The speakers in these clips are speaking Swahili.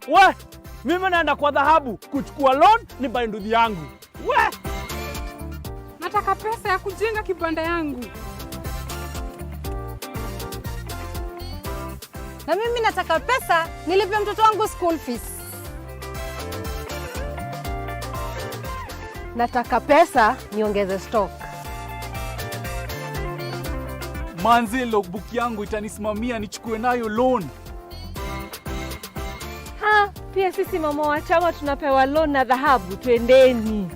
We, mimi naenda kwa dhahabu kuchukua loan ni buy nduthi yangu. We, nataka pesa ya kujenga kibanda yangu. Na mimi nataka pesa nilipe mtoto wangu school fees. Nataka pesa niongeze stock. manzi logbook yangu itanisimamia nichukue nayo loan. Pia sisi mama wa chama tunapewa loan na dhahabu, twendeni.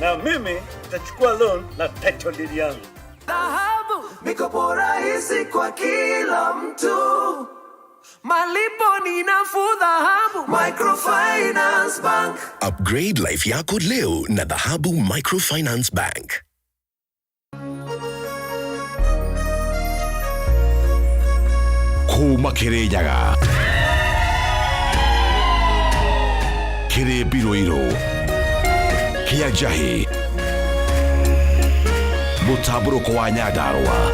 Na mimi nitachukua loan na title deed yangu. Dhahabu, mikopo rahisi kwa kila mtu. Malipo ni nafuu Dhahabu Microfinance Bank. Upgrade life yako leo na Dhahabu Microfinance Bank. Kuma kirejaga kire biroiro kia jahi mutaburo kwa nyadarwa